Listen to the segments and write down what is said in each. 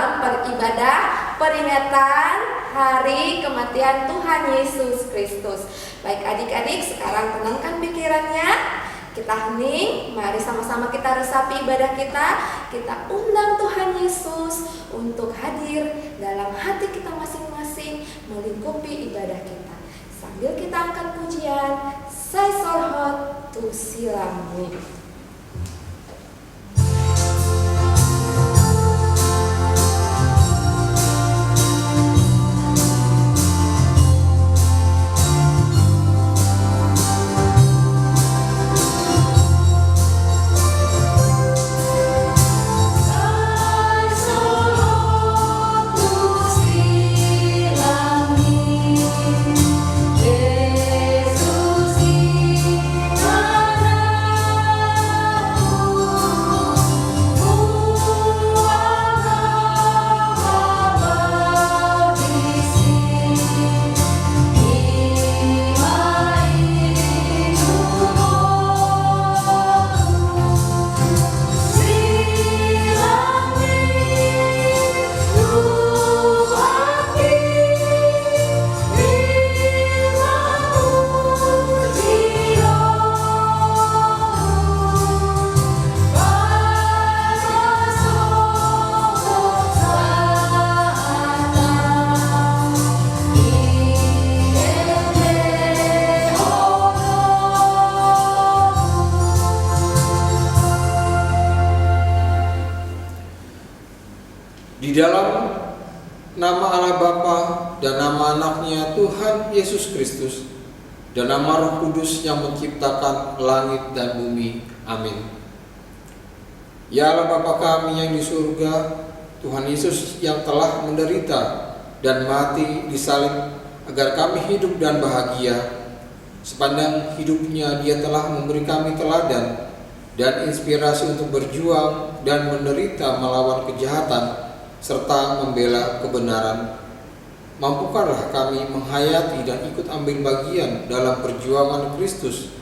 dalam beribadah peringatan hari kematian Tuhan Yesus Kristus. Baik adik-adik, sekarang tenangkan pikirannya. Kita hening, mari sama-sama kita resapi ibadah kita. Kita undang Tuhan Yesus untuk hadir dalam hati kita masing-masing, melingkupi ibadah kita. Sambil kita angkat pujian, Sai Sorhot Tu Silamui. Di dalam nama Allah Bapa dan nama anaknya Tuhan Yesus Kristus dan nama Roh Kudus yang menciptakan langit dan bumi. Amin. Ya Allah Bapa kami yang di surga, Tuhan Yesus yang telah menderita dan mati disalib agar kami hidup dan bahagia. Sepanjang hidupnya Dia telah memberi kami teladan dan inspirasi untuk berjuang dan menderita melawan kejahatan serta membela kebenaran. Mampukanlah kami menghayati dan ikut ambil bagian dalam perjuangan Kristus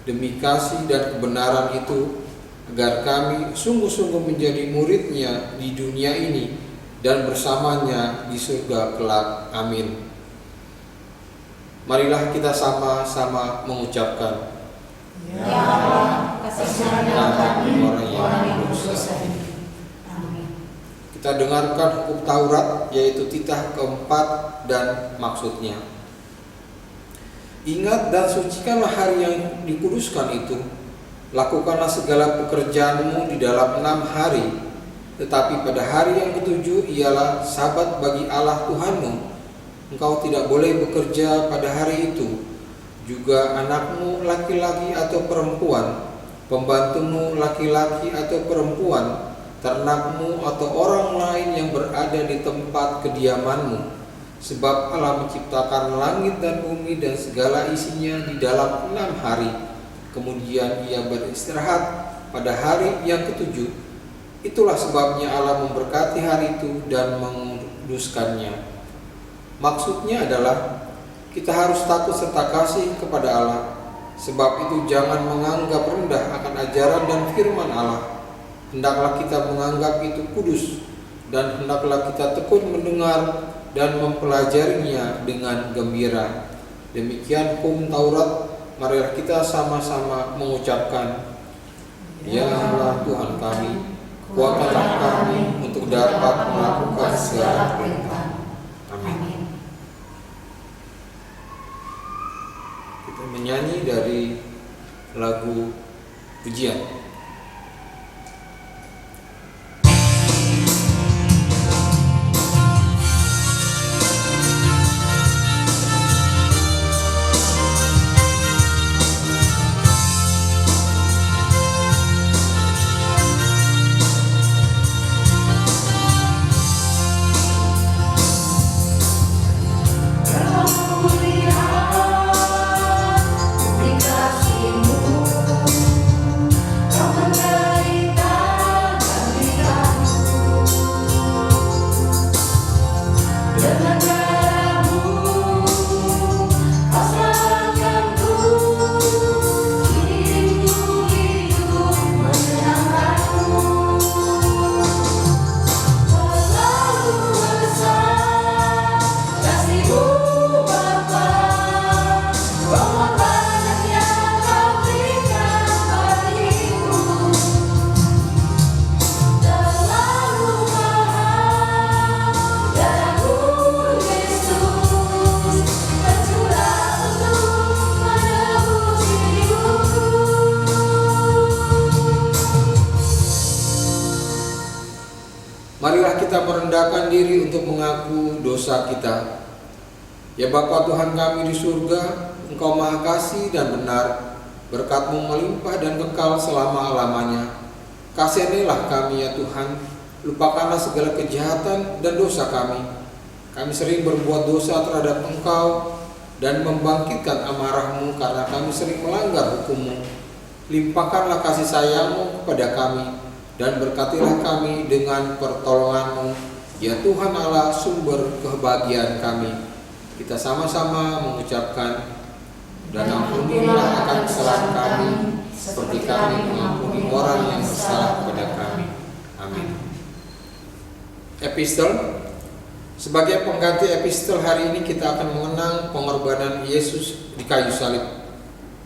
demi kasih dan kebenaran itu, agar kami sungguh-sungguh menjadi murid-Nya di dunia ini dan bersamanya di surga kelak. Amin. Marilah kita sama-sama mengucapkan, Ya Allah, kasihilah kami orang yang berdosa ini. Kita dengarkan hukum Taurat, yaitu titah keempat dan maksudnya. Ingat dan sucikanlah hari yang dikuduskan itu. Lakukanlah segala pekerjaanmu di dalam 6 hari. Tetapi pada hari yang ketujuh ialah Sabat bagi Allah Tuhanmu. Engkau tidak boleh bekerja pada hari itu. Juga anakmu laki-laki atau perempuan, pembantumu laki-laki atau perempuan, ternakmu atau orang lain yang berada di tempat kediamanmu. Sebab Allah menciptakan langit dan bumi dan segala isinya di dalam 6 hari. Kemudian Ia beristirahat pada hari yang ketujuh. Itulah sebabnya Allah memberkati hari itu dan menguduskannya. Maksudnya adalah kita harus takut serta kasih kepada Allah. Sebab itu jangan menganggap rendah akan ajaran dan firman Allah. Hendaklah kita menganggap itu kudus, dan hendaklah kita tekun mendengar dan mempelajarinya dengan gembira. Demikian hukum Taurat. Marilah kita sama-sama mengucapkan, Ya Allah Tuhan kami, kuatkanlah kami untuk dapat melakukan segala perintah. Amin. Kita menyanyi dari lagu pujian. Kasih-Mu kita merendahkan diri untuk mengaku dosa kita. Ya Bapa Tuhan kami di surga, Engkau Maha Kasih dan benar, berkat-Mu melimpah dan kekal selama-lamanya. Kasihanilah kami ya Tuhan, lupakanlah segala kejahatan dan dosa kami. Kami sering berbuat dosa terhadap Engkau dan membangkitkan amarah-Mu karena kami sering melanggar hukum-Mu. Limpahkanlah kasih sayang-Mu kepada kami dan berkatilah kami dengan pertolongan-Mu, ya Tuhan Allah sumber kebahagiaan kami. Kita sama-sama mengucapkan, dan ampunilah akan kesalahan kami, seperti kami mengampuni orang yang bersalah kepada kami. Amin. Epistel. Sebagai pengganti epistel hari ini kita akan mengenang pengorbanan Yesus di kayu salib.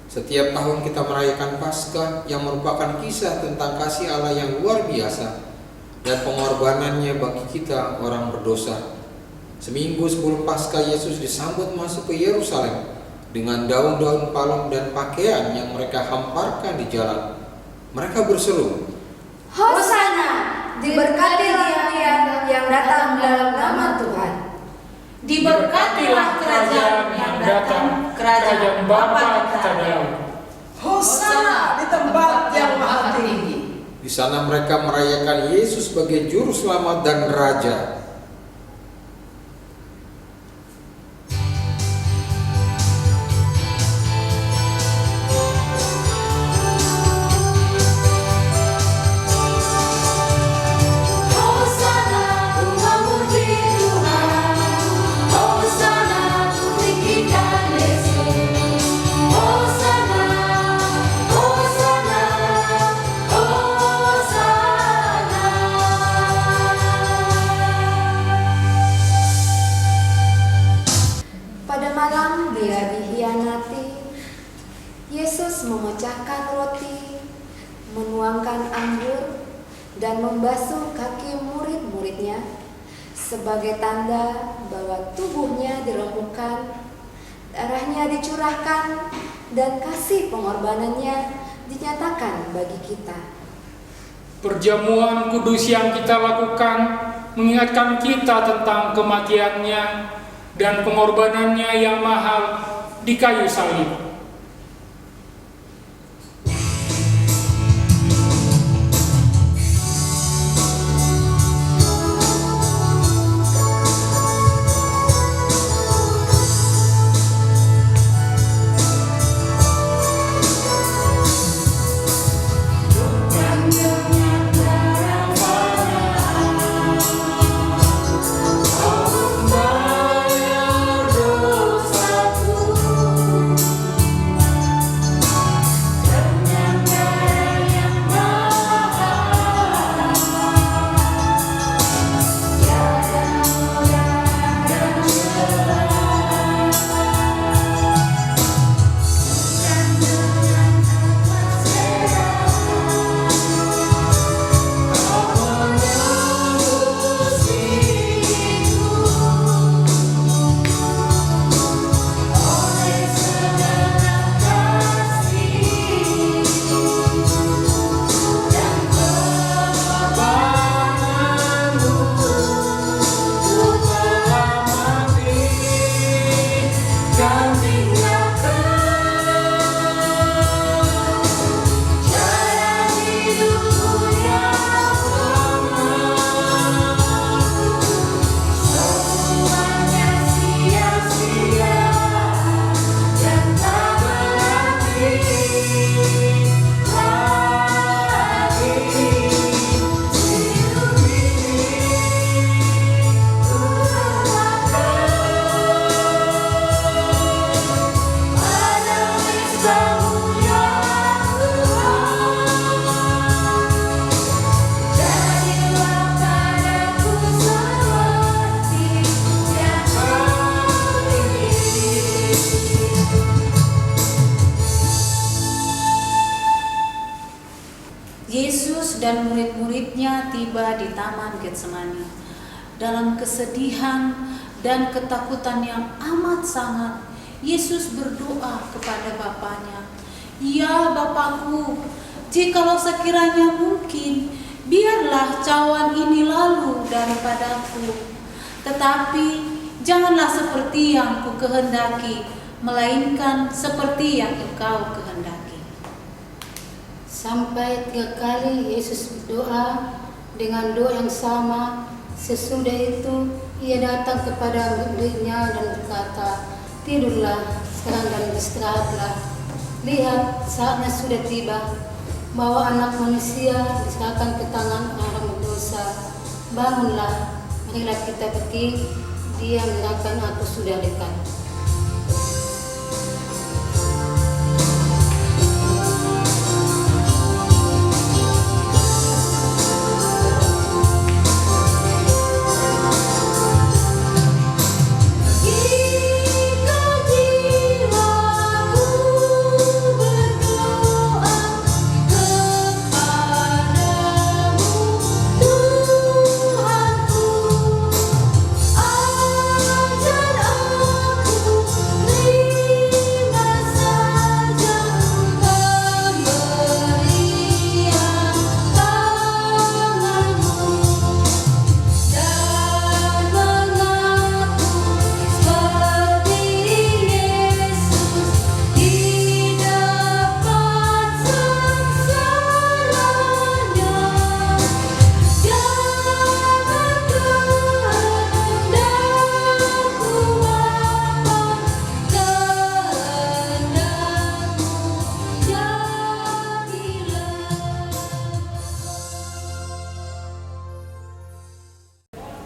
Setiap tahun kita merayakan Paskah yang merupakan kisah tentang kasih Allah yang luar biasa dan pengorbanannya bagi kita orang berdosa. Seminggu sebelum Paskah, Yesus disambut masuk ke Yerusalem dengan daun-daun palem dan pakaian yang mereka hamparkan di jalan. Mereka berseru, Hosana, diberkatilah dia yang datang dalam nama Tuhan. Diberkatilah kerajaan yang datang, kerajaan Bapa kita Daud. Hosana di tempat yang maha tinggi. Di sana mereka merayakan Yesus sebagai juru selamat dan raja. memecahkan roti, menuangkan anggur, dan membasuh kaki murid-muridnya sebagai tanda bahwa tubuhnya diremukkan, darahnya dicurahkan, dan kasih pengorbanannya dinyatakan bagi kita. Perjamuan kudus yang kita lakukan mengingatkan kita tentang kematiannya dan pengorbanannya yang mahal di kayu salib. Yesus dan murid-muridnya tiba di Taman Getsemani. Dalam kesedihan dan ketakutan yang amat sangat, Yesus berdoa kepada Bapanya, "Ya Bapakku, jikalau sekiranya mungkin, biarlah cawan ini lalu daripadaku, tetapi janganlah seperti yang ku kehendaki, melainkan seperti yang Engkau kehendaki. Sampai 3 kali Yesus berdoa dengan doa yang sama. Sesudah itu ia datang kepada murid-muridnya dan berkata, "Tidurlah sekarang dan beristirahatlah. Lihat, saatnya sudah tiba bahwa Anak Manusia diserahkan ke tangan orang berdosa. Bangunlah, marilah kita pergi. Dia menyerahkan Aku sudah dekat."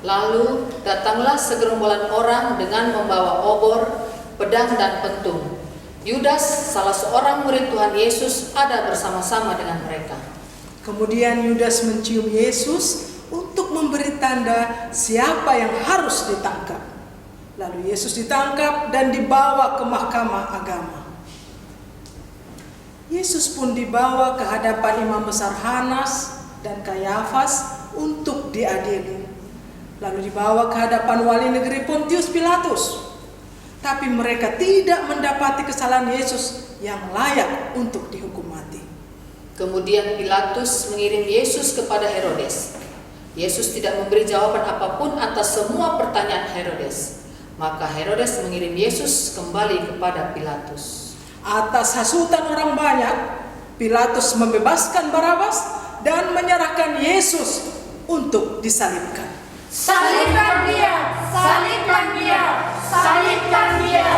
Lalu datanglah segerombolan orang dengan membawa obor, pedang dan pentung. Yudas, salah seorang murid Tuhan Yesus, ada bersama-sama dengan mereka. Kemudian Yudas mencium Yesus untuk memberi tanda siapa yang harus ditangkap. Lalu Yesus ditangkap dan dibawa ke mahkamah agama. Yesus pun dibawa ke hadapan imam besar Hanas dan Kayafas untuk diadili. Lalu dibawa ke hadapan wali negeri Pontius Pilatus. Tapi mereka tidak mendapati kesalahan Yesus yang layak untuk dihukum mati. Kemudian Pilatus mengirim Yesus kepada Herodes. Yesus tidak memberi jawaban apapun atas semua pertanyaan Herodes. Maka Herodes mengirim Yesus kembali kepada Pilatus. Atas hasutan orang banyak, Pilatus membebaskan Barabas dan menyerahkan Yesus untuk disalibkan. Salibkan dia, salibkan dia, salibkan dia.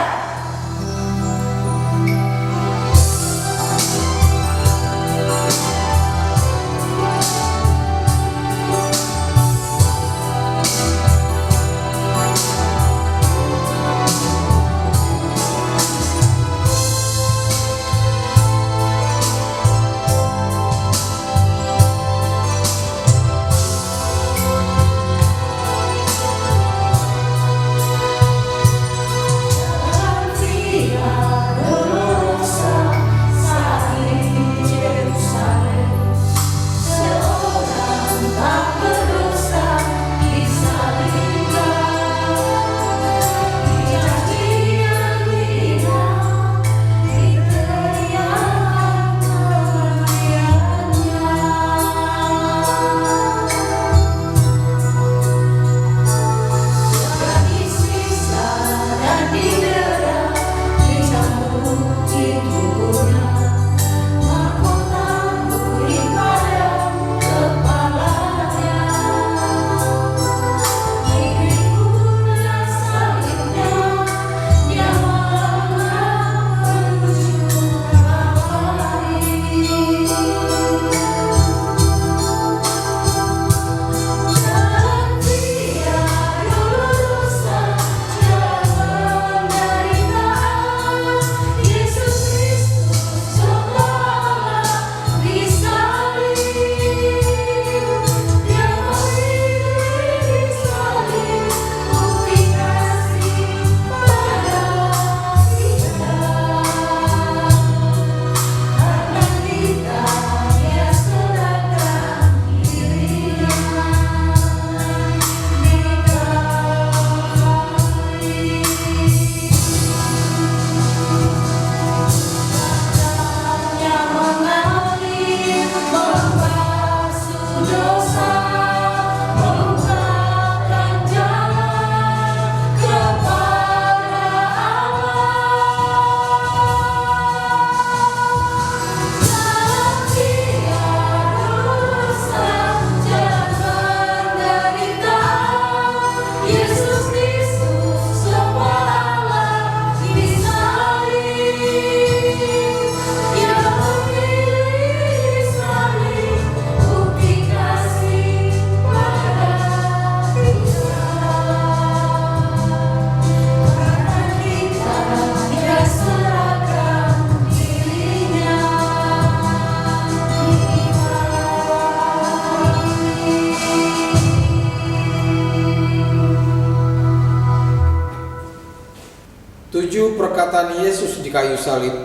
perkataan Yesus di kayu salib,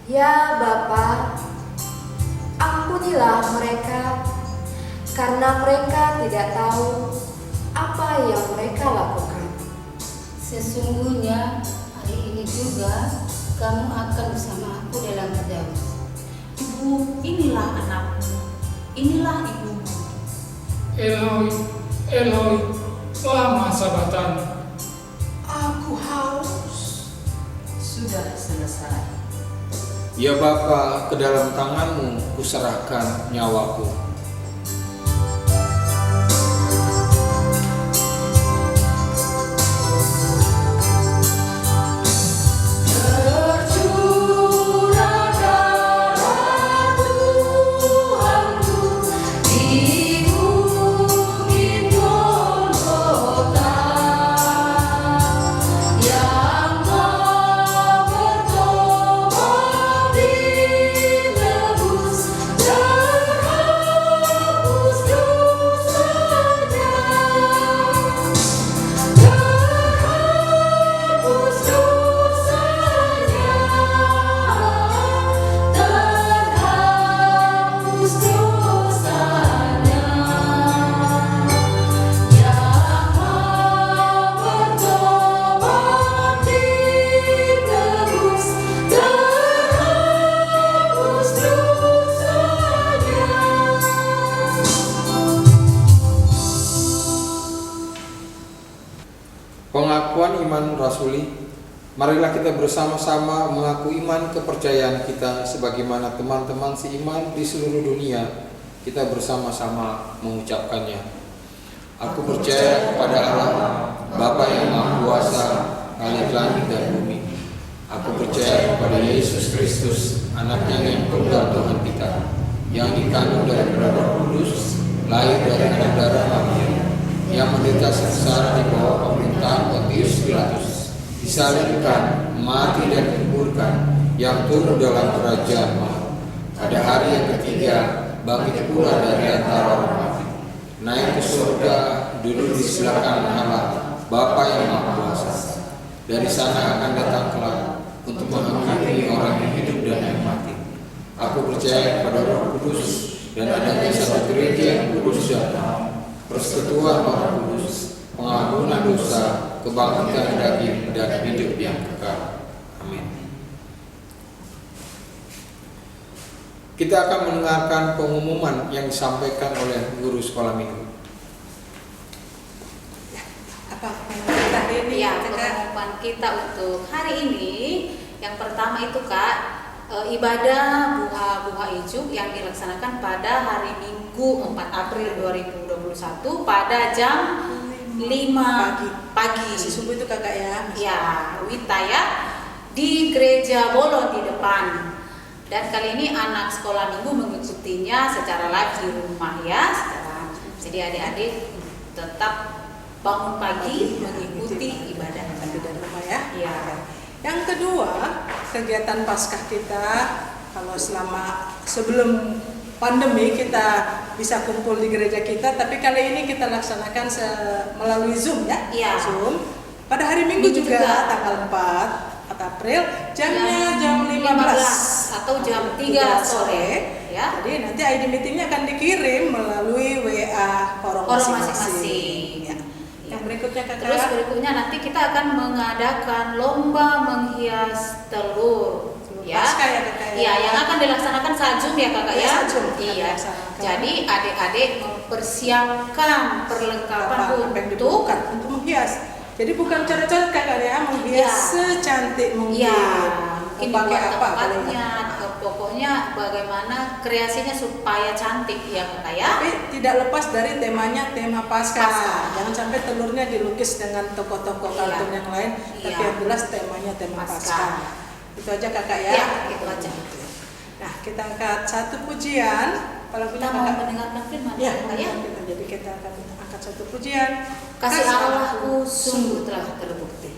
Ya Bapa, ampunilah mereka, karena mereka tidak tahu apa yang mereka lakukan. Sesungguhnya hari ini juga kamu akan bersama aku dalam Daud. Ibu, inilah anakmu, inilah ibumu. Eloi, Eloi, lama sabachthani. Aku haus. Sudah selesai. Ya Bapa, ke dalam tanganmu kuserahkan nyawaku. Pengakuan iman rasuli. Marilah kita bersama-sama mengaku iman kepercayaan kita sebagaimana teman-teman seiman di seluruh dunia. Kita bersama-sama mengucapkannya. Aku percaya kepada Allah, Bapa yang Maha Kuasa, Khalik langit dan bumi. Aku percaya kepada Yesus Kristus, Anaknya yang tunggal Tuhan kita, yang dikandung dari Roh Kudus, lahir dari anak darah Maria, yang menderita sengsara di bawah pemerintahan Pontius Pilatus, disalibkan, mati dan dikuburkan, yang turun dalam kerajaan maut. Pada hari yang ketiga, bangkit pula dari antara orang mati, naik ke surga, duduk di sebelah kanan Allah, Bapa yang Maha Kuasa. Dari sana akan datang kelak untuk menghakimi orang yang hidup dan yang mati. Aku percaya kepada Roh Kudus dan adanya satu gereja yang kudus dan persekutuan Roh Kudus, pengampunan dosa, kebangkitan daging dan hidup yang kekal. Amin. Kita akan mendengarkan pengumuman yang disampaikan oleh guru sekolah minggu. Apa pengumuman tadi ini? Ya, Kakak? pengumuman kita untuk hari ini yang pertama itu Kak, ibadah buha ijuk yang dilaksanakan pada hari Minggu 4 April 2021 pada jam 5 pagi. Masih subuh itu kakak ya? Ya, Wita ya, di Gereja Bolon di depan. Dan kali ini anak sekolah minggu mengikutinya secara live di rumah ya. Jadi adik-adik tetap bangun pagi mengikuti ibadah Tapi dari rumah ya? Ya. Yang kedua, kegiatan Paskah kita, kalau sebelum pandemi kita bisa kumpul di gereja kita, tapi kali ini kita laksanakan melalui Zoom ya? Iya. Zoom. Pada hari Minggu juga, tanggal 4 April, jamnya jam 15 atau jam 3 sore ya. Jadi nanti ID meetingnya akan dikirim melalui WA orang masing-masing. Ya. Yang berikutnya kakak. Terus berikutnya nanti kita akan mengadakan lomba menghias telur. Ya, Paskah ya kakak ya. Iya, yang akan dilaksanakan saat Zoom ya kakak ya. Saat Zoom, Iya. dilaksanakan. Jadi adik-adik mempersiapkan perlengkapan Apa yang untuk dibutuhkan untuk menghias. Jadi bukan coret-coret kakak ya, menghias Ya. secantik mungkin. ya mungkin Pakai dibuat apa? tempatnya, pokoknya bagaimana kreasinya supaya cantik ya kakak ya. Tapi tidak lepas dari tema Paskah. Paskah. Jangan sampai telurnya dilukis dengan tokoh-tokoh Iya. kartun yang lain, tapi Iya. yang jelas temanya tema Paskah. Paskah. Itu aja kakak ya. Ya, itu aja. Nah, kita angkat satu pujian. Kalau punya Kita mau kakak. mendengarkan firman Ya, kakak ya. jadi kita akan angkat satu pujian. Kasih Allahku sungguh telah terbukti.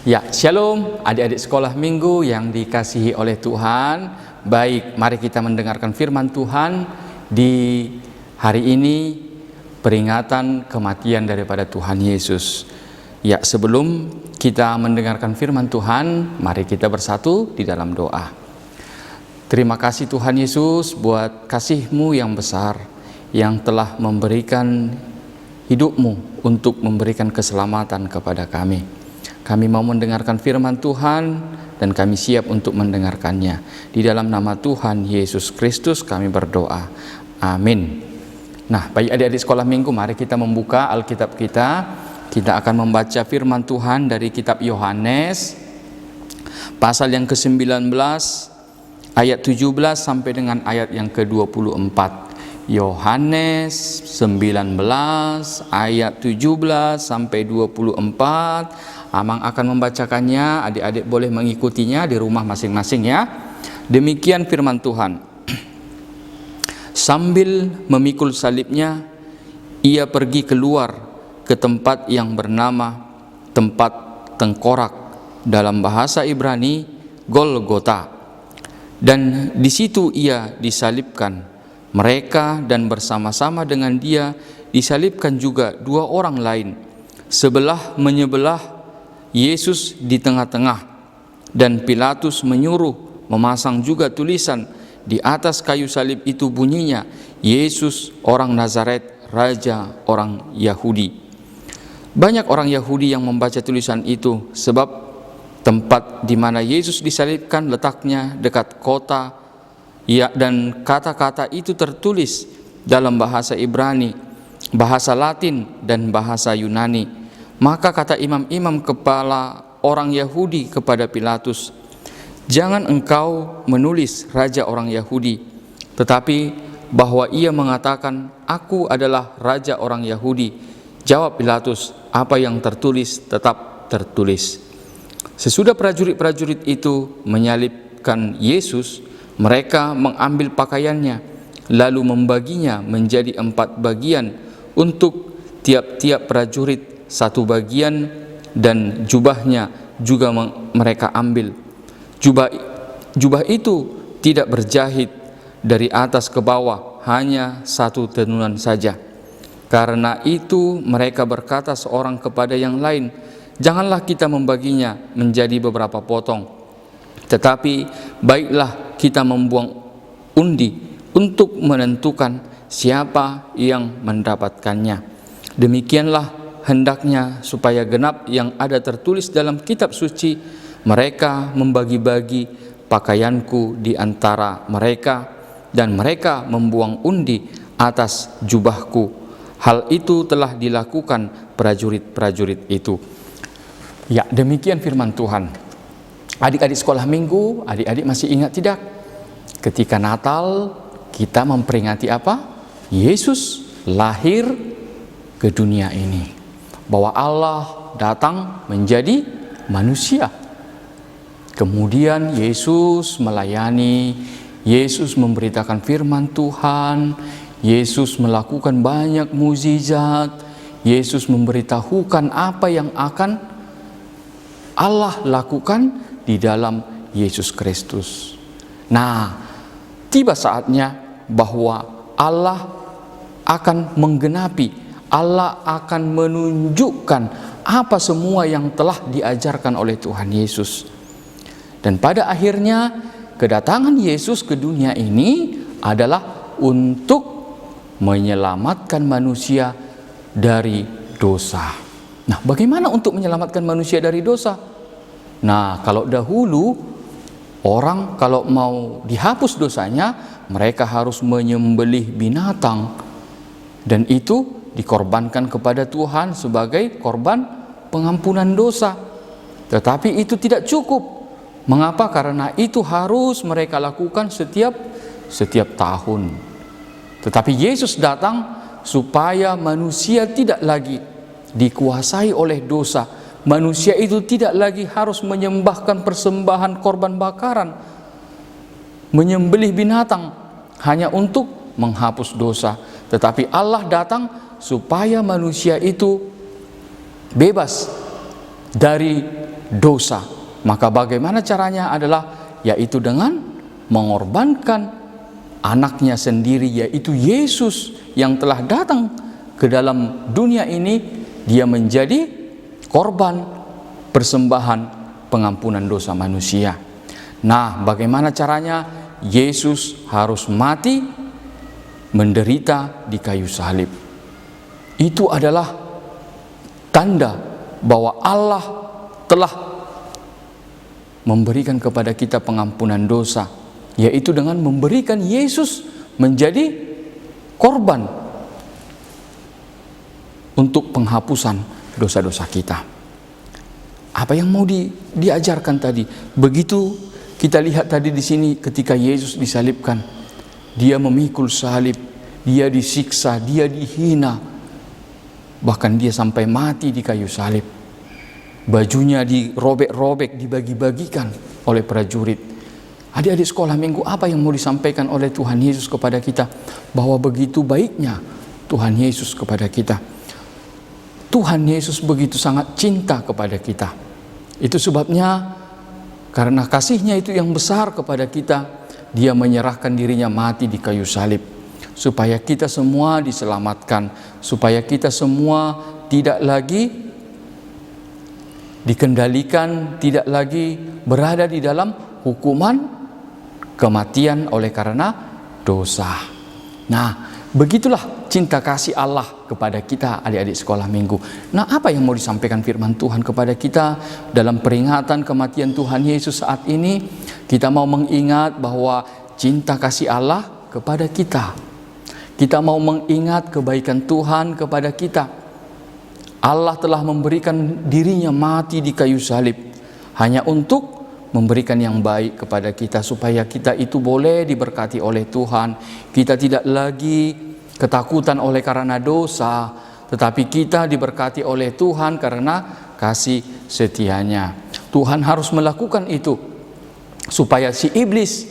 Ya, shalom adik-adik sekolah minggu yang dikasihi oleh Tuhan. Baik, mari kita mendengarkan firman Tuhan di hari ini, peringatan kematian daripada Tuhan Yesus. Ya, sebelum kita mendengarkan firman Tuhan, mari kita bersatu di dalam doa. Terima kasih Tuhan Yesus buat kasih-Mu yang besar, yang telah memberikan hidup-Mu untuk memberikan keselamatan kepada kami. Kami mau mendengarkan firman Tuhan dan kami siap untuk mendengarkannya. Di dalam nama Tuhan Yesus Kristus kami berdoa. Amin. Nah, baik adik-adik sekolah minggu, mari kita membuka Alkitab kita. Kita akan membaca firman Tuhan dari kitab Yohanes pasal yang ke-19 ayat 17 sampai dengan ayat yang ke-24. Yohanes 19 ayat 17 sampai 24. Amang akan membacakannya, adik-adik boleh mengikutinya di rumah masing-masing ya. Demikian firman Tuhan. Sambil memikul salibnya, ia pergi keluar ke tempat yang bernama tempat tengkorak, dalam bahasa Ibrani Golgota. Dan di situ ia disalibkan. Mereka dan bersama-sama dengan dia disalibkan juga dua orang lain, sebelah menyebelah Yesus di tengah-tengah. Dan Pilatus menyuruh memasang juga tulisan di atas kayu salib itu, bunyinya, Yesus orang Nazaret, Raja orang Yahudi. Banyak orang Yahudi yang membaca tulisan itu, sebab tempat di mana Yesus disalibkan letaknya dekat kota, ya, dan kata-kata itu tertulis dalam bahasa Ibrani, bahasa Latin, dan bahasa Yunani. Maka kata imam-imam kepala orang Yahudi kepada Pilatus, "Jangan engkau menulis Raja orang Yahudi, tetapi bahwa ia mengatakan, 'Aku adalah Raja orang Yahudi.'" Jawab Pilatus, "Apa yang tertulis tetap tertulis." Sesudah prajurit-prajurit itu menyalibkan Yesus, mereka mengambil pakaiannya, lalu membaginya menjadi 4 bagian, untuk tiap-tiap prajurit 1 bagian, dan jubahnya juga mereka ambil. Jubah itu tidak berjahit dari atas ke bawah, hanya 1 tenunan saja. Karena itu mereka berkata seorang kepada yang lain, "Janganlah kita membaginya menjadi beberapa potong, tetapi baiklah kita membuang undi untuk menentukan siapa yang mendapatkannya. Demikianlah hendaknya supaya genap yang ada tertulis dalam kitab suci, mereka membagi-bagi pakaianku di antara mereka, dan mereka membuang undi atas jubahku. Hal itu telah dilakukan prajurit-prajurit itu." Ya, demikian firman Tuhan. Adik-adik sekolah minggu, adik-adik masih ingat tidak? Ketika Natal kita memperingati apa? Yesus lahir ke dunia ini. Bahwa Allah datang menjadi manusia. Kemudian Yesus melayani, Yesus memberitakan firman Tuhan, Yesus melakukan banyak mukjizat, Yesus memberitahukan apa yang akan Allah lakukan di dalam Yesus Kristus. Nah, tiba saatnya bahwa Allah akan menggenapi, Allah akan menunjukkan apa semua yang telah diajarkan oleh Tuhan Yesus. Dan pada akhirnya kedatangan Yesus ke dunia ini adalah untuk menyelamatkan manusia dari dosa. Nah, bagaimana untuk menyelamatkan manusia dari dosa? Nah, kalau dahulu orang kalau mau dihapus dosanya, mereka harus menyembelih binatang, dan itu dikorbankan kepada Tuhan sebagai korban pengampunan dosa. Tetapi itu tidak cukup. Mengapa? Karena itu harus mereka lakukan setiap tahun. Tetapi Yesus datang supaya manusia tidak lagi dikuasai oleh dosa. Manusia itu tidak lagi harus menyembahkan persembahan korban bakaran, menyembelih binatang hanya untuk menghapus dosa. Tetapi Allah datang supaya manusia itu bebas dari dosa. Maka bagaimana caranya adalah yaitu dengan mengorbankan anaknya sendiri, yaitu Yesus yang telah datang ke dalam dunia ini. Dia menjadi korban persembahan pengampunan dosa manusia. Nah, bagaimana caranya? Yesus harus mati, menderita di kayu salib. Itu adalah tanda bahwa Allah telah memberikan kepada kita pengampunan dosa, yaitu dengan memberikan Yesus menjadi korban untuk penghapusan dosa-dosa kita. Apa yang mau diajarkan tadi? Begitu kita lihat tadi di sini ketika Yesus disalibkan, dia memikul salib, dia disiksa, dia dihina, bahkan dia sampai mati di kayu salib. Bajunya dirobek-robek, dibagi-bagikan oleh prajurit. Adik-adik sekolah minggu, apa yang mau disampaikan oleh Tuhan Yesus kepada kita? Bahwa begitu baiknya Tuhan Yesus kepada kita. Tuhan Yesus begitu sangat cinta kepada kita. Itu sebabnya karena kasihnya itu yang besar kepada kita, dia menyerahkan dirinya mati di kayu salib. Supaya kita semua diselamatkan, supaya kita semua tidak lagi dikendalikan, tidak lagi berada di dalam hukuman kematian oleh karena dosa. Nah, begitulah cinta kasih Allah kepada kita, adik-adik sekolah minggu. Nah, apa yang mau disampaikan firman Tuhan kepada kita dalam peringatan kematian Tuhan Yesus saat ini? Kita mau mengingat bahwa cinta kasih Allah kepada kita. Kita mau mengingat kebaikan Tuhan kepada kita. Allah telah memberikan dirinya mati di kayu salib hanya untuk memberikan yang baik kepada kita, supaya kita itu boleh diberkati oleh Tuhan. Kita tidak lagi ketakutan oleh karena dosa, tetapi kita diberkati oleh Tuhan karena kasih setianya. Tuhan harus melakukan itu supaya si iblis,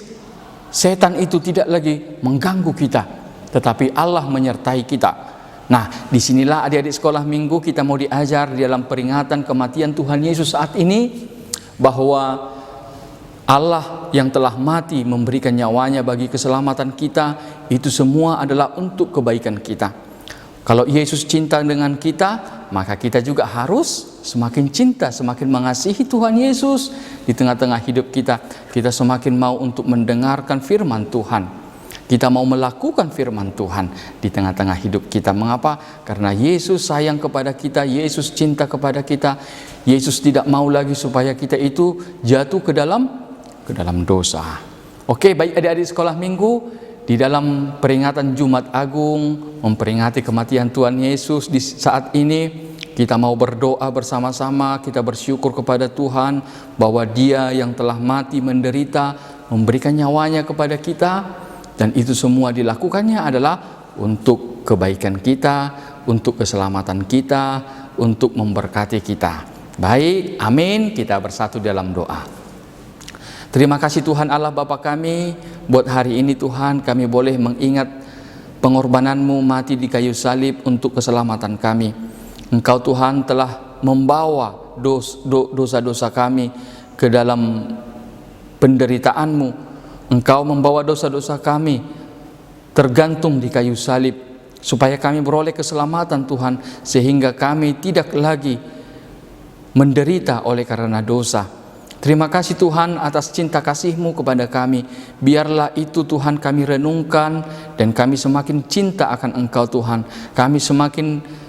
setan itu tidak lagi mengganggu kita, tetapi Allah menyertai kita. Nah, disinilah adik-adik sekolah minggu kita mau diajar di dalam peringatan kematian Tuhan Yesus saat ini, bahwa Allah yang telah mati memberikan nyawanya bagi keselamatan kita, itu semua adalah untuk kebaikan kita. Kalau Yesus cinta dengan kita, maka kita juga harus semakin cinta, semakin mengasihi Tuhan Yesus di tengah-tengah hidup kita. Kita semakin mau untuk mendengarkan firman Tuhan. Kita mau melakukan firman Tuhan di tengah-tengah hidup kita. Mengapa? Karena Yesus sayang kepada kita, Yesus cinta kepada kita. Yesus tidak mau lagi supaya kita itu jatuh ke dalam dosa. Oke, baik adik-adik sekolah minggu, di dalam peringatan Jumat Agung, memperingati kematian Tuhan Yesus di saat ini, kita mau berdoa bersama-sama, kita bersyukur kepada Tuhan bahwa Dia yang telah mati menderita, memberikan nyawanya kepada kita. Dan itu semua dilakukannya adalah untuk kebaikan kita, untuk keselamatan kita, untuk memberkati kita. Baik, amin. Kita bersatu dalam doa. Terima kasih Tuhan Allah Bapa kami, buat hari ini Tuhan kami boleh mengingat pengorbanan-Mu mati di kayu salib untuk keselamatan kami. Engkau Tuhan telah membawa dosa-dosa kami ke dalam penderitaan-Mu. Engkau membawa dosa-dosa kami tergantung di kayu salib, supaya kami beroleh keselamatan Tuhan, sehingga kami tidak lagi menderita oleh karena dosa. Terima kasih Tuhan atas cinta kasih-Mu kepada kami. Biarlah itu Tuhan kami renungkan, dan kami semakin cinta akan Engkau Tuhan. Kami semakin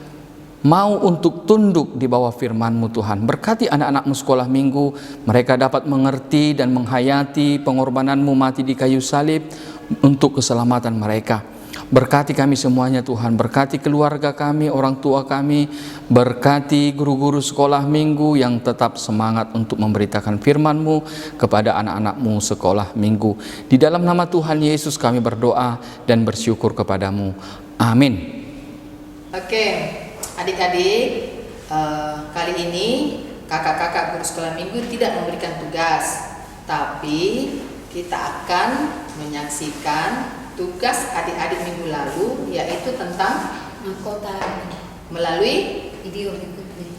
mau untuk tunduk di bawah firman-Mu Tuhan. Berkati anak-anak-Mu sekolah minggu, mereka dapat mengerti dan menghayati pengorbanan-Mu mati di kayu salib untuk keselamatan mereka. Berkati kami semuanya Tuhan, berkati keluarga kami, orang tua kami, berkati guru-guru sekolah minggu yang tetap semangat untuk memberitakan firman-Mu kepada anak-anak-Mu sekolah minggu. Di dalam nama Tuhan Yesus kami berdoa dan bersyukur kepadamu. Amin. Oke, adik-adik, kali ini kakak-kakak guru sekolah minggu tidak memberikan tugas, tapi kita akan menyaksikan tugas adik-adik minggu lalu, yaitu tentang mahkota melalui video berikut ini.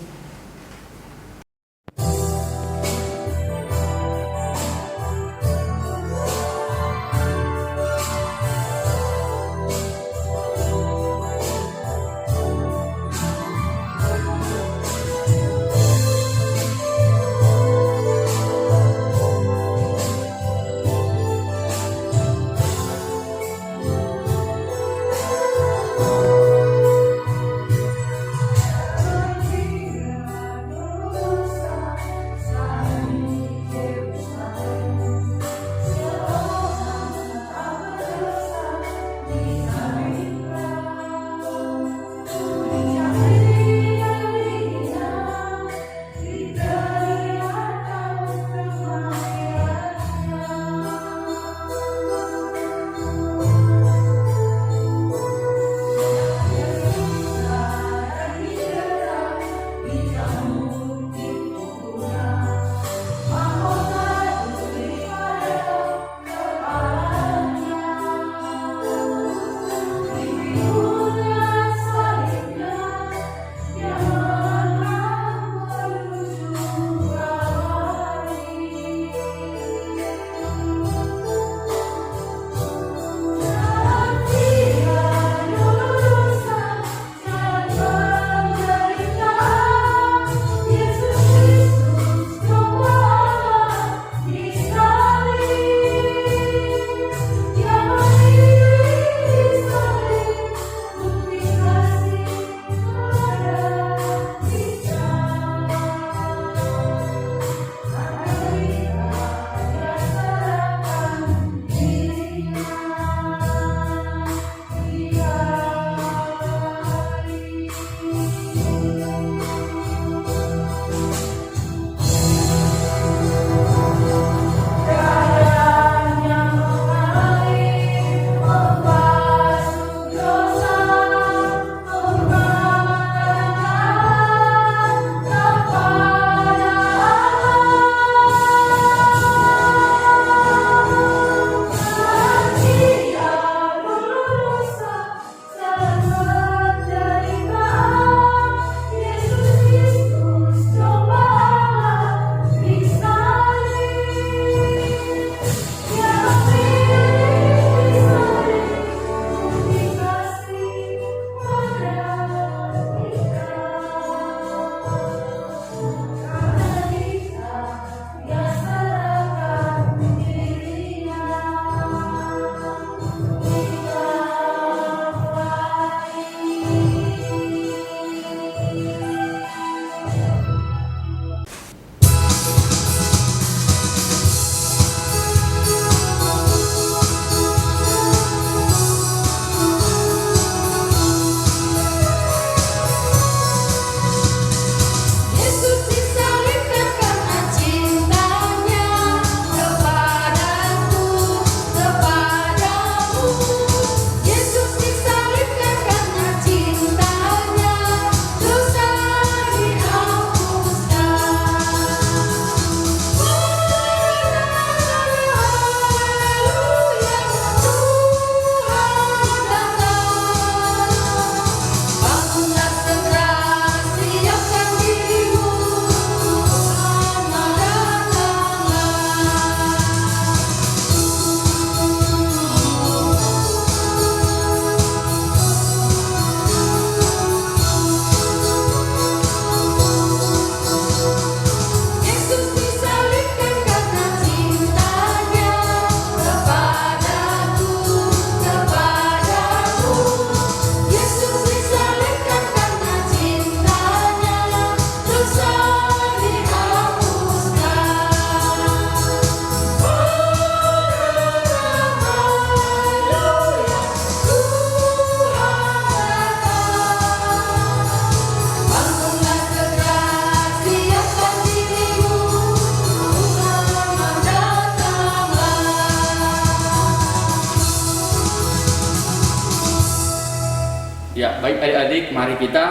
baik adik-adik, mari kita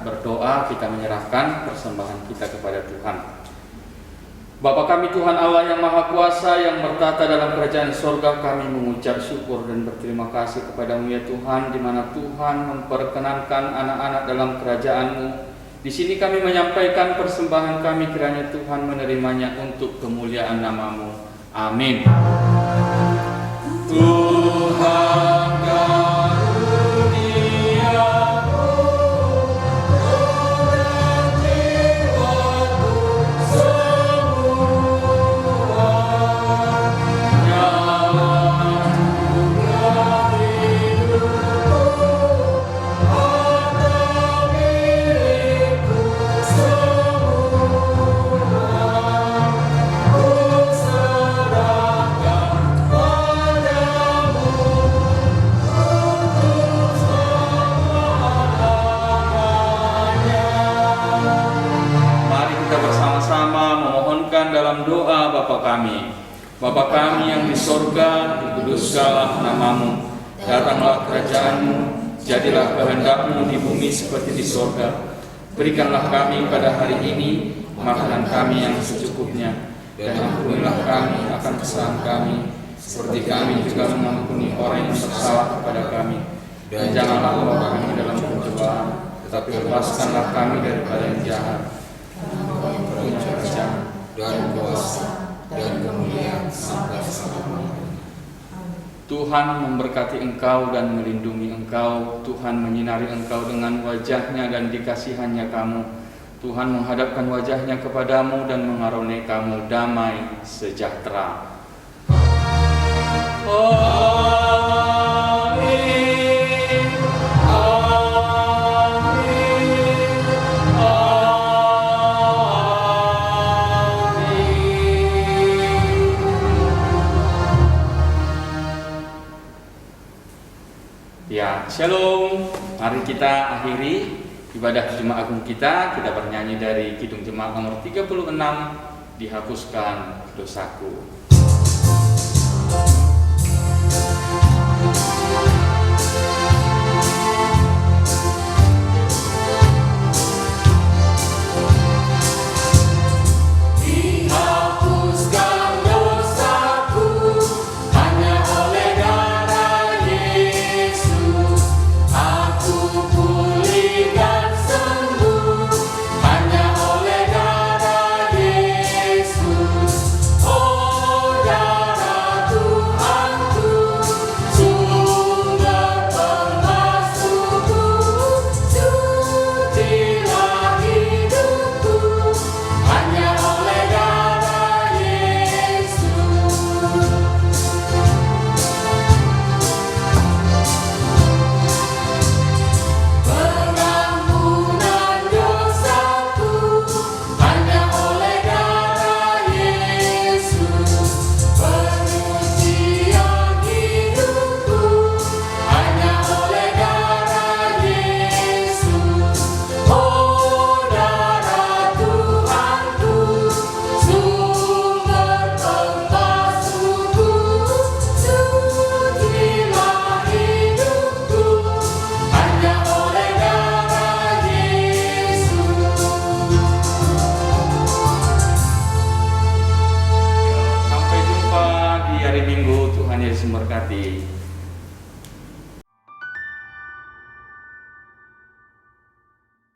berdoa, kita menyerahkan persembahan kita kepada Tuhan. Bapa kami Tuhan Allah yang Maha Kuasa, yang bertata dalam kerajaan sorga, kami mengucap syukur dan berterima kasih kepadamu ya Tuhan, di mana Tuhan memperkenankan anak-anak dalam kerajaan-Mu. Di sini kami menyampaikan persembahan kami, kiranya Tuhan menerimanya untuk kemuliaan nama-Mu. Amin. Tuhan dalam doa Bapa kami. Bapa kami yang di sorga, dikuduskanlah namamu, datanglah kerajaan-Mu, jadilah kehendak-Mu di bumi seperti di sorga. Berikanlah kami pada hari ini makanan kami yang secukupnya, dan ampunilah kami akan kesalahan kami, seperti kami juga mengampuni orang yang bersalah kepada kami. Dan janganlah bawa kami dalam pencobaan, tetapi lepaskanlah kami daripada yang jahat. Punya kerajaan dan kuasa dan kemuliaan sampai selamanya. Tuhan memberkati engkau dan melindungi engkau. Tuhan menyinari engkau dengan wajah-Nya dan dikasihannya kamu. Tuhan menghadapkan wajah-Nya kepadamu dan mengaruniai kamu damai sejahtera. Ya, shalom. Mari kita akhiri ibadah Jumat Agung kita. Kita bernyanyi dari Kidung Jemaat nomor 36, Dihapuskan Dosaku.